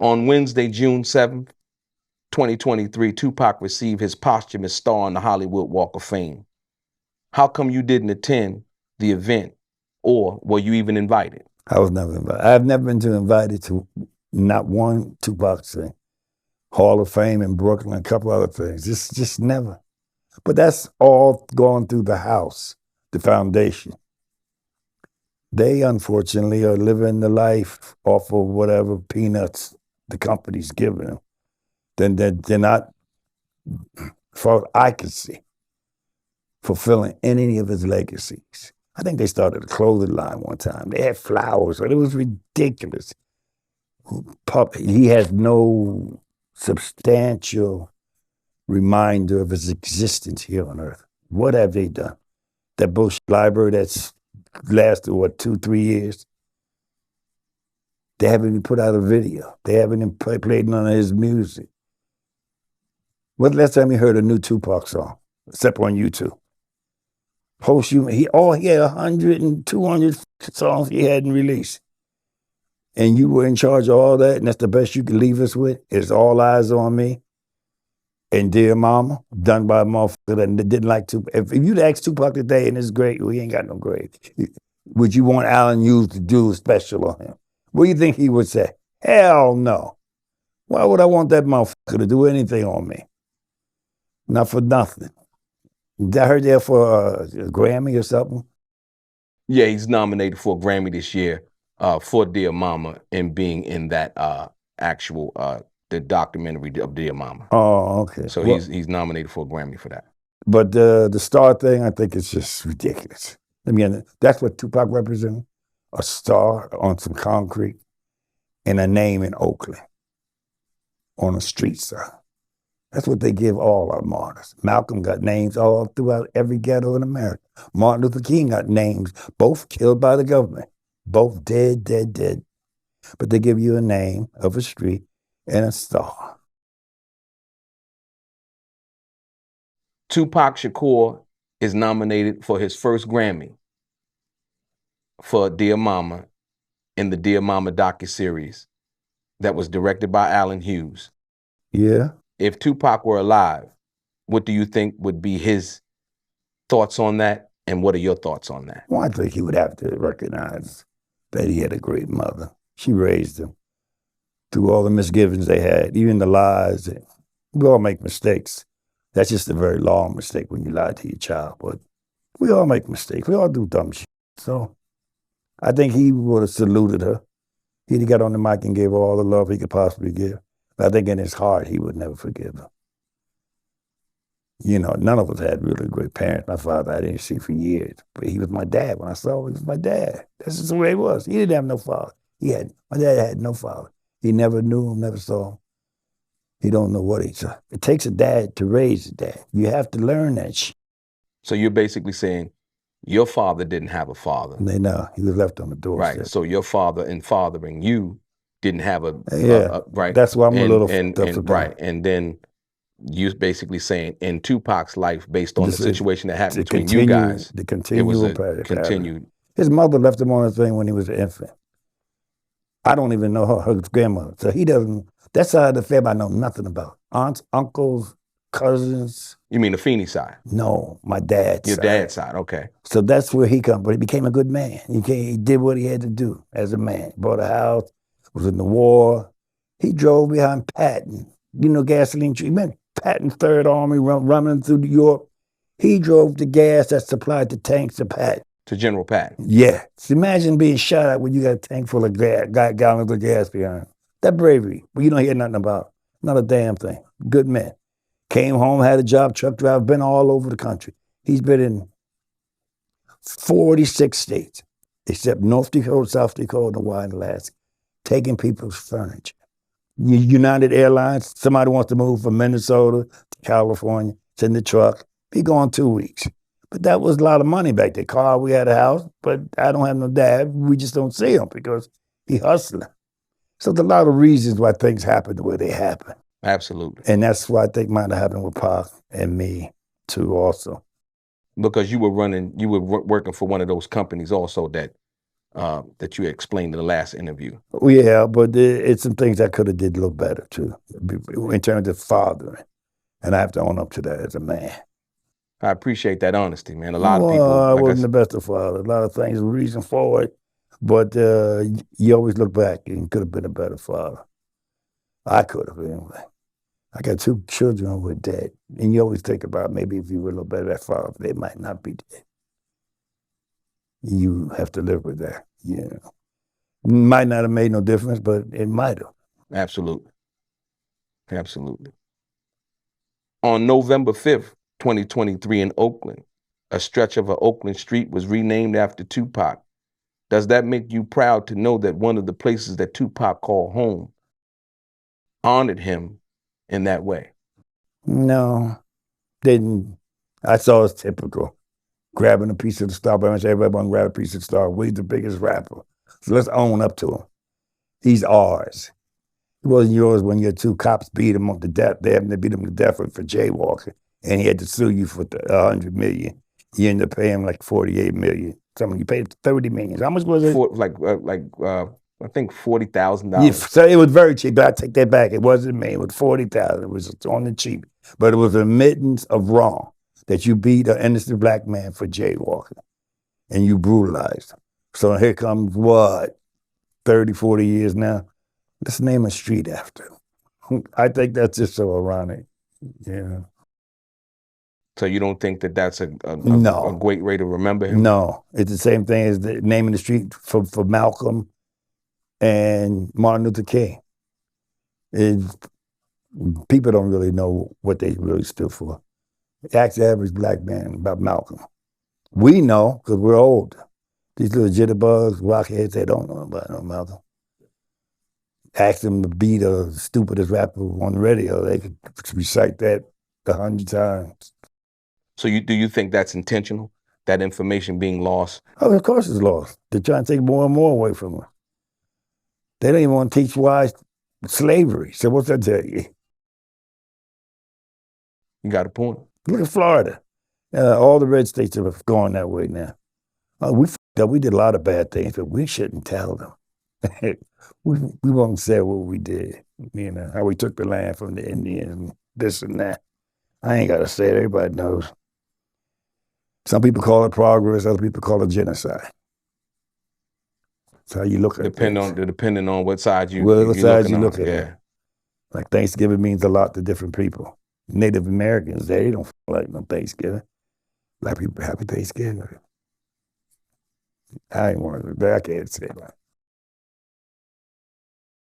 On Wednesday, June 7th, 2023, Tupac received his posthumous star on the Hollywood Walk of Fame. How come you didn't attend the event, or were you even invited? I was never invited. I've never been invited to not one Tupac thing. Hall of Fame in Brooklyn, a couple other things. Just never. But that's all going through the house, the foundation. They, unfortunately, are living the life off of whatever peanuts the company's giving them. Then they're not, far as I can see, fulfilling any of his legacies. I think they started a clothing line one time. They had flowers, but it was ridiculous. He has no substantial reminder of his existence here on Earth. What have they done? That bullshit library that's lasted, what, 2-3 years? They haven't even put out a video. They haven't even played none of his music. When's the last time you heard a new Tupac song, except on YouTube? He had 100 and 200 songs he hadn't released. And you were in charge of all that, and that's the best you could leave us with? It's All Eyes on Me and Dear Mama, done by a motherfucker that didn't like Tupac. If you'd ask Tupac today, and it's great, we ain't got no grave, would you want Alan Hughes to do a special on him? What do you think he would say? Hell no. Why would I want that motherfucker to do anything on me? Not for nothing. I heard there for a Grammy or something. Yeah, he's nominated for a Grammy this year for Dear Mama and being in that actual the documentary of Dear Mama. Oh, okay. So he's nominated for a Grammy for that. But the star thing, I think it's just ridiculous. I mean, that's what Tupac represented: a star on some concrete and a name in Oakland on a street sign. That's what they give all our martyrs. Malcolm got names all throughout every ghetto in America. Martin Luther King got names, both killed by the government, both dead. But they give you a name of a street and a star. Tupac Shakur is nominated for his first Grammy for Dear Mama in the Dear Mama docuseries that was directed by Alan Hughes. Yeah. If Tupac were alive, what do you think would be his thoughts on that, and what are your thoughts on that? Well, I think he would have to recognize that he had a great mother. She raised him through all the misgivings they had, even the lies. We all make mistakes. That's just a very long mistake when you lie to your child, but we all make mistakes. We all do dumb shit. So I think he would have saluted her. He'd have got on the mic and gave her all the love he could possibly give. I think in his heart, he would never forgive her. You know, none of us had really great parents. My father I didn't see for years, but he was my dad. When I saw him, he was my dad. That's just the way it was. He didn't have no father. My dad had no father. He never knew him, never saw him. He don't know what he saw. It takes a dad to raise a dad. You have to learn that shit. So you're basically saying your father didn't have a father. No, he was left on the doorstep. Right, so your father in fathering you didn't have a right. That's why I'm a little right. And then you basically saying in Tupac's life, based on the situation that happened between you guys, it was a continued. His mother left him on a thing when he was an infant. I don't even know her grandmother, so he doesn't. That side of the family I know nothing about. Aunts, uncles, cousins. You mean the Feeney side? No, my dad's Your side. dad's side, okay. So that's where he come, but he became a good man. He did what he had to do as a man. Bought a house. Was in the war. He drove behind Patton. You know, gasoline. He meant Patton Third Army running through New York. He drove the gas that supplied the tanks to Patton. To General Patton. Yeah. So imagine being shot at when you got a tank full of gallons of gas behind. That bravery. But you don't hear nothing about. Not a damn thing. Good man. Came home, had a job, truck driver, been all over the country. He's been in 46 states, except North Dakota, South Dakota, and Hawaii and Alaska. Taking people's furniture. United Airlines, somebody wants to move from Minnesota to California, it's in the truck. Be gone 2 weeks. But that was a lot of money back then. Car, we had a house, but I don't have no dad. We just don't see him because he hustling. So there's a lot of reasons why things happen the way they happen. Absolutely. And that's why I think might have happened with Pac and me too also. Because you were working for one of those companies also that that you explained in the last interview. Yeah, but it's some things I could have did a little better too, in terms of fathering. And I have to own up to that as a man. I appreciate that honesty, man. A lot of Well, people, I like wasn't the best of father. A lot of things, reason for it, but you always look back and you could have been a better father. I could have anyway. I got 2 children who were dead, and you always think about maybe if you were a little better at father, they might not be dead. You have to live with that. Yeah, might not have made no difference, but it might have. Absolutely. Absolutely. On November 5th, 2023 in Oakland, a stretch of an Oakland street was renamed after Tupac. Does that make you proud to know that one of the places that Tupac called home honored him in that way? No, didn't. I saw it's typical. Grabbing a piece of the star, but everybody want to grab a piece of the star. We're the biggest rapper. So let's own up to him. He's ours. It wasn't yours when your 2 cops beat him to death. They happened to beat him to death for jaywalking. And he had to sue you for $100 million. You ended up paying like $48 million. You paid $30 million. How much was it? I think $40,000. Yeah, so it was very cheap, but I take that back. It wasn't me. It was $40,000. It was on the cheap. But it was admittance of wrong, that you beat an innocent black man for jaywalking and you brutalized him. So here comes what, 30, 40 years now? Let's name a street after him. I think that's just so ironic. Yeah. So you don't think that that's a No. great way to remember him? No. It's the same thing as naming the street for Malcolm and Martin Luther King. People don't really know what they really stood for. Ask the average black man about Malcolm. We know because we're old. These little jitterbugs, rockheads, they don't know about no Malcolm. Ask them to be the stupidest rapper on the radio. They could recite that 100 times. So do you think that's intentional, that information being lost? Oh, of course it's lost. They're trying to take more and more away from us. They don't even want to teach why slavery. So what's that tell you? You got a point. Look at Florida. All the red states are going that way now. We did a lot of bad things, but we shouldn't tell them. we won't say what we did, how we took the land from the Indians, this and that. I ain't got to say it. Everybody knows. Some people call it progress. Other people call it genocide. That's how you look at it. Depending on what side you look at. Yeah. Like Thanksgiving means a lot to different people. Native Americans, they don't like no Thanksgiving. Black people, happy Thanksgiving. I can't say that.